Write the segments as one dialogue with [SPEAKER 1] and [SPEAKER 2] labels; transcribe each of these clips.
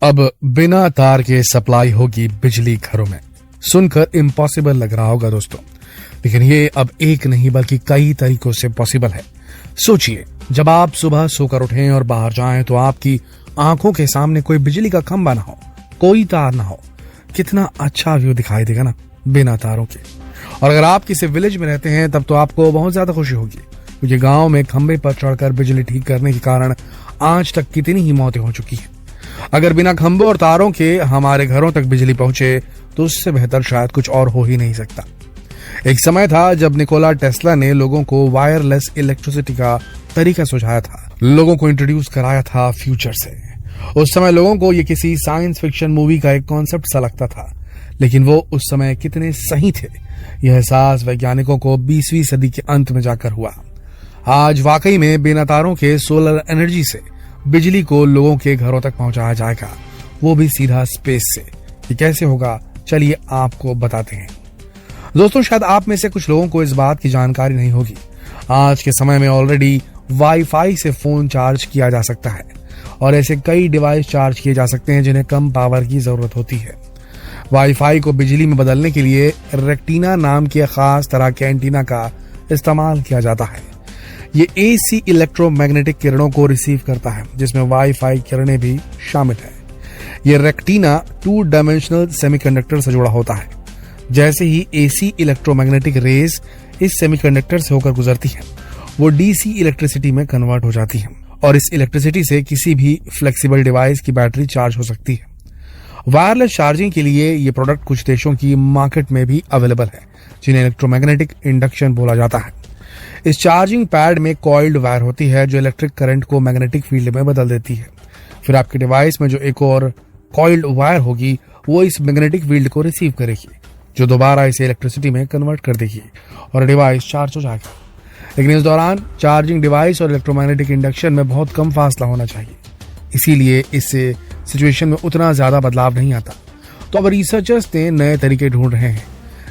[SPEAKER 1] अब बिना तार के सप्लाई होगी बिजली घरों में। सुनकर इम्पॉसिबल लग रहा होगा दोस्तों, लेकिन ये अब एक नहीं बल्कि कई तरीकों से पॉसिबल है। सोचिए, जब आप सुबह सोकर उठें और बाहर जाएं तो आपकी आंखों के सामने कोई बिजली का खंभा ना हो, कोई तार ना हो, कितना अच्छा व्यू दिखाई देगा ना बिना तारों के। और अगर आप किसी विलेज में रहते हैं तब तो आपको बहुत ज्यादा खुशी होगी, क्योंकि गांव में खंभे पर चढ़कर बिजली ठीक करने के कारण आज तक कितनी ही मौतें हो चुकी हैं। अगर बिना खंभों और तारों के हमारे घरों तक बिजली पहुंचे तो उससे बेहतर शायद कुछ और हो ही नहीं सकता। एक समय था जब निकोला टेस्ला ने लोगों को वायरलेस इलेक्ट्रिसिटी का तरीका सुझाया था, लोगों को इंट्रोड्यूस कराया था फ्यूचर से। उस समय लोगों को ये किसी साइंस फिक्शन मूवी का एक कॉन्सेप्ट सा लगता था, लेकिन वो उस समय कितने सही थे, यह एहसास वैज्ञानिकों को 20वीं सदी के अंत में जाकर हुआ। आज वाकई में बिना तारों के सोलर एनर्जी से बिजली को लोगों के घरों तक पहुंचाया जाएगा, वो भी सीधा स्पेस से। ये कैसे होगा, चलिए आपको बताते हैं। दोस्तों, शायद आप में से कुछ लोगों को इस बात की जानकारी नहीं होगी। आज के समय में ऑलरेडी वाईफाई से फोन चार्ज किया जा सकता है और ऐसे कई डिवाइस चार्ज किए जा सकते हैं जिन्हें कम पावर की जरूरत होती है। वाईफाई को बिजली में बदलने के लिए रेक्टीना नाम के खास तरह के एंटीना का इस्तेमाल किया जाता है। ये एसी इलेक्ट्रोमैग्नेटिक किरणों को रिसीव करता है, जिसमें वाईफाई किरणें भी शामिल है। ये रेक्टीना 2 डायमेंशनल सेमीकंडक्टर से जुड़ा होता है। जैसे ही एसी इलेक्ट्रोमैग्नेटिक रेज इस सेमीकंडक्टर से होकर गुजरती है, वो डीसी इलेक्ट्रिसिटी में कन्वर्ट हो जाती है और इस इलेक्ट्रिसिटी से किसी भी फ्लेक्सिबल डिवाइस की बैटरी चार्ज हो सकती है। वायरलेस चार्जिंग के लिए ये प्रोडक्ट कुछ देशों की मार्केट में भी अवेलेबल है, जिन्हें इलेक्ट्रोमैग्नेटिक इंडक्शन बोला जाता है। इस चार्जिंग पैड में कॉइल्ड वायर होती है जो इलेक्ट्रिक करंट को मैग्नेटिक फील्ड में बदल देती है। फिर आपके डिवाइस में जो एक और कॉइल्ड वायर होगी वो इस मैग्नेटिक फील्ड को रिसीव करेगी, जो दोबारा इसे इलेक्ट्रिसिटी में कन्वर्ट कर देगी और डिवाइस चार्ज हो जाएगा। लेकिन इस दौरान चार्जिंग डिवाइस और इलेक्ट्रोमैग्नेटिक इंडक्शन में बहुत कम फासला होना चाहिए, इसीलिए इससे सिचुएशन में उतना ज्यादा बदलाव नहीं आता। तो अब रिसर्चर्स ने नए तरीके ढूंढ रहे हैं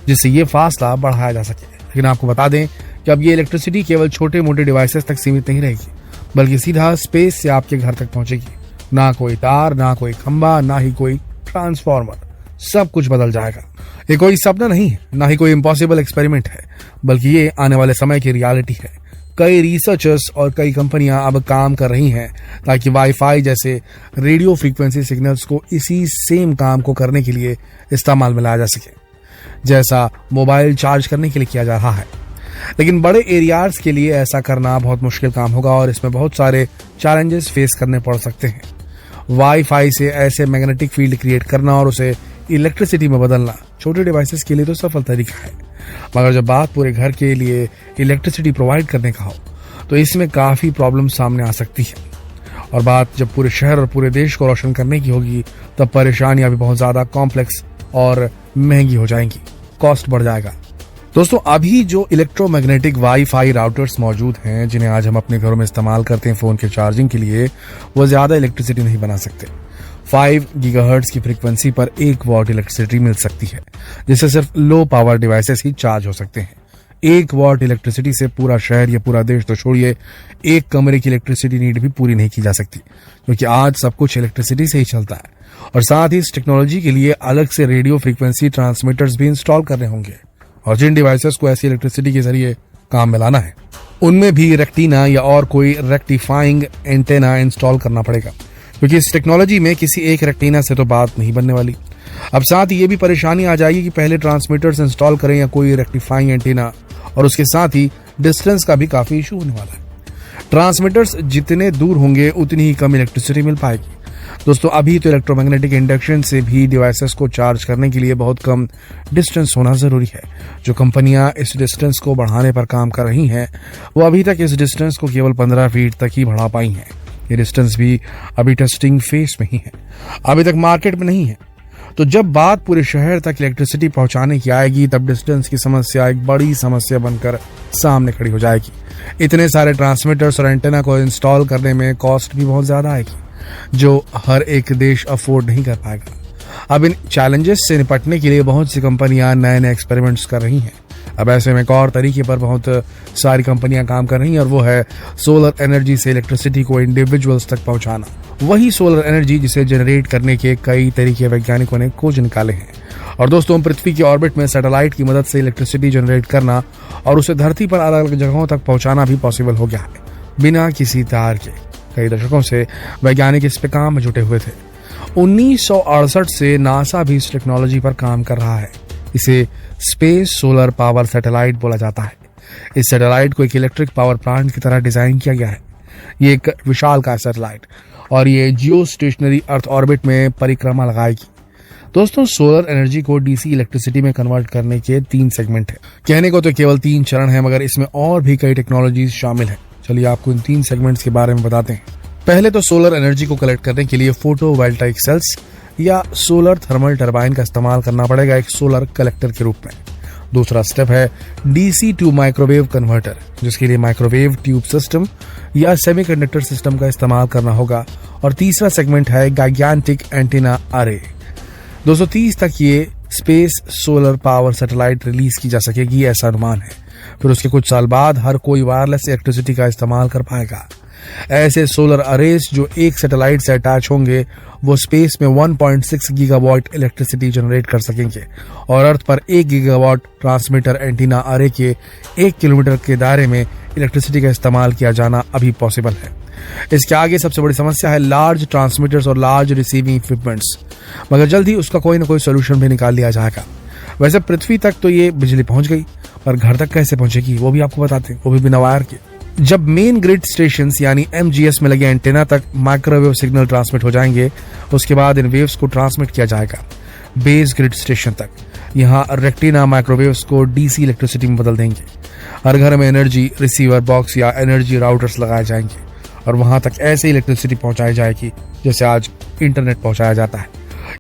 [SPEAKER 1] जिससे ये फासला बढ़ाया जा सके। लेकिन आपको बता दें कि अब ये इलेक्ट्रिसिटी केवल छोटे मोटे डिवाइसेस तक सीमित नहीं रहेगी, बल्कि सीधा स्पेस से आपके घर तक पहुंचेगी। ना कोई तार, ना कोई खंबा, ना ही कोई ट्रांसफार्मर, सब कुछ बदल जाएगा। ये कोई सपना नहीं है, ना ही कोई इम्पॉसिबल एक्सपेरिमेंट है, बल्कि ये आने वाले समय की रियलिटी है। कई रिसर्चर्स और कई कंपनियां अब काम कर रही हैं ताकि वाईफाई जैसे रेडियो फ्रीक्वेंसी सिग्नल्स को इसी सेम काम को करने के लिए इस्तेमाल में लाया जा सके, जैसा मोबाइल चार्ज करने के लिए किया जा रहा है। लेकिन बड़े एरियाज के लिए ऐसा करना बहुत मुश्किल काम होगा और इसमें बहुत सारे चैलेंजेस फेस करने पड़ सकते हैं। वाईफाई से ऐसे मैग्नेटिक फील्ड क्रिएट करना और उसे इलेक्ट्रिसिटी में बदलना छोटे डिवाइसेस के लिए तो सफल तरीका है, मगर जब बात पूरे घर के लिए इलेक्ट्रिसिटी प्रोवाइड करने का हो तो इसमें काफी प्रॉब्लम सामने आ सकती है। और बात जब पूरे शहर और पूरे देश को रोशन करने की होगी तब परेशानियां भी बहुत ज्यादा कॉम्प्लेक्स और महंगी हो जाएंगी, कॉस्ट बढ़ जाएगा। दोस्तों, अभी जो इलेक्ट्रोमैग्नेटिक वाईफाई राउटर्स मौजूद हैं जिन्हें आज हम अपने घरों में इस्तेमाल करते हैं फोन के चार्जिंग के लिए, वो ज्यादा इलेक्ट्रिसिटी नहीं बना सकते। 5 गीगाहर्ट्ज की फ्रीक्वेंसी पर 1 वॉट इलेक्ट्रिसिटी मिल सकती है, जिससे सिर्फ लो पावर डिवाइसेस ही चार्ज हो सकते हैं। 1 वॉट इलेक्ट्रिसिटी से पूरा शहर या पूरा देश तो छोड़िए, एक कमरे की इलेक्ट्रिसिटी नीड भी पूरी नहीं की जा सकती, क्योंकि आज सब कुछ इलेक्ट्रिसिटी से ही चलता है। और साथ ही इस टेक्नोलॉजी के लिए अलग से रेडियो फ्रीक्वेंसी ट्रांसमीटर्स भी इंस्टॉल करने होंगे, और जिन डिवाइसेस को ऐसी इलेक्ट्रिसिटी के जरिए काम में लाना है उनमें भी रेक्टीना या और कोई रेक्टिफाइंग एंटेना इंस्टॉल करना पड़ेगा, क्योंकि इस टेक्नोलॉजी में किसी एक रेक्टीना से तो बात नहीं बनने वाली। अब साथ ही ये भी परेशानी आ जाएगी कि पहले ट्रांसमीटर्स इंस्टॉल करें या कोई रेक्टिफाइंग एंटीना, और उसके साथ ही डिस्टेंस का भी काफी इशू होने वाला है। ट्रांसमीटर्स जितने दूर होंगे उतनी ही कम इलेक्ट्रिसिटी मिल पाएगी। दोस्तों, अभी तो इलेक्ट्रोमैग्नेटिक इंडक्शन से भी डिवाइसेस को चार्ज करने के लिए बहुत कम डिस्टेंस होना जरूरी है। जो कंपनियां इस डिस्टेंस को बढ़ाने पर काम कर रही हैं वो अभी तक इस डिस्टेंस को केवल 15 फीट तक ही बढ़ा पाई हैं। ये डिस्टेंस भी अभी टेस्टिंग फेज में ही है, अभी तक मार्केट में नहीं है। तो जब बात पूरे शहर तक इलेक्ट्रिसिटी पहुंचाने की आएगी तब डिस्टेंस की समस्या एक बड़ी समस्या बनकर सामने खड़ी हो जाएगी। इतने सारे ट्रांसमीटर्स और एंटेना को इंस्टॉल करने में कॉस्ट भी बहुत ज्यादा आएगी, जो हर एक देश अफोर्ड नहीं कर पाएगा। अब इन चैलेंजेस से निपटने के लिए बहुत सी कंपनियां नए नए एक्सपेरिमेंट्स कर रही हैं। अब ऐसे में एक और तरीके पर बहुत सारी कंपनियां काम कर रही हैं और वो है सोलर एनर्जी से इलेक्ट्रिसिटी को इंडिविजुअल्स तक पहुंचाना। वही सोलर एनर्जी जिसे जनरेट करने के कई तरीके वैज्ञानिकों ने खोज निकाले हैं। और दोस्तों, पृथ्वी की ऑर्बिट में सैटेलाइट की मदद से इलेक्ट्रिसिटी जनरेट करना और उसे धरती पर अलग अलग जगहों तक पहुंचाना भी पॉसिबल हो गया है, बिना किसी तार के। कई दशकों से वैज्ञानिक इस पे काम में जुटे हुए थे। 1968 से नासा भी इस टेक्नोलॉजी पर काम कर रहा है। इसे स्पेस सोलर पावर सैटेलाइट बोला जाता है। इस सैटेलाइट को एक इलेक्ट्रिक पावर प्लांट की तरह डिजाइन किया गया है। ये एक विशालकाय सैटेलाइट और ये जियो स्टेशनरी अर्थ ऑर्बिट में परिक्रमा लगाएगी। दोस्तों, सोलर एनर्जी को डीसी इलेक्ट्रिसिटी में कन्वर्ट करने के 3 सेगमेंट है। कहने को तो केवल 3 चरण है, मगर इसमें और भी कई टेक्नोलॉजीज शामिल है। चलिए आपको इन 3 सेगमेंट्स के बारे में बताते हैं। पहले तो सोलर एनर्जी को कलेक्ट करने के लिए फोटोवोल्टाइक सेल्स या सोलर थर्मल टरबाइन का इस्तेमाल करना पड़ेगा एक सोलर कलेक्टर के रूप में। दूसरा स्टेप है डीसी टू माइक्रोवेव कन्वर्टर, जिसके लिए माइक्रोवेव ट्यूब सिस्टम या सेमीकंडक्टर सिस्टम का इस्तेमाल करना होगा। और तीसरा सेगमेंट है गाइगेंटिक एंटीना अरे। 230 तक ये space solar power satellite release की जा सकेगी, ऐसा अनुमान है। फिर उसके कुछ साल बाद हर कोई वायरलेस इलेक्ट्रिसिटी का इस्तेमाल कर पाएगा। ऐसे सोलर अरेज जो एक सैटेलाइट से अटैच होंगे वो स्पेस में 1.6 गीगावाट इलेक्ट्रिसिटी जनरेट कर सकेंगे और अर्थ पर 1 गीगावाट ट्रांसमीटर एंटीना अरे के 1 किलोमीटर के दायरे में इलेक्ट्रिसिटी का इस्तेमाल किया जाना अभी पॉसिबल है। इसके आगे सबसे बड़ी समस्या है लार्ज ट्रांसमीटर्स और लार्ज रिसीविंग इक्विपमेंट्स, मगर जल्द ही उसका कोई ना कोई सोल्यूशन भी निकाल लिया जाएगा। वैसे पृथ्वी तक तो ये बिजली पहुंच गई, पर घर तक कैसे पहुंचेगी वो भी आपको बताते हैं, वो भी बिना वायर के। जब मेन ग्रिड स्टेशन यानी एमजीएस में लगे एंटेना तक माइक्रोवेव सिग्नल ट्रांसमिट हो जाएंगे, उसके बाद इन वेव्स को ट्रांसमिट किया जाएगा बेस ग्रिड स्टेशन तक। यहाँ रेक्टिना माइक्रोवेव्स को डीसी इलेक्ट्रिसिटी में बदल देंगे। हर घर में एनर्जी रिसीवर बॉक्स या एनर्जी राउटर्स लगाए जाएंगे और वहां तक ऐसे इलेक्ट्रिसिटी पहुंचाई जाएगी जैसे आज इंटरनेट पहुंचाया जाता है।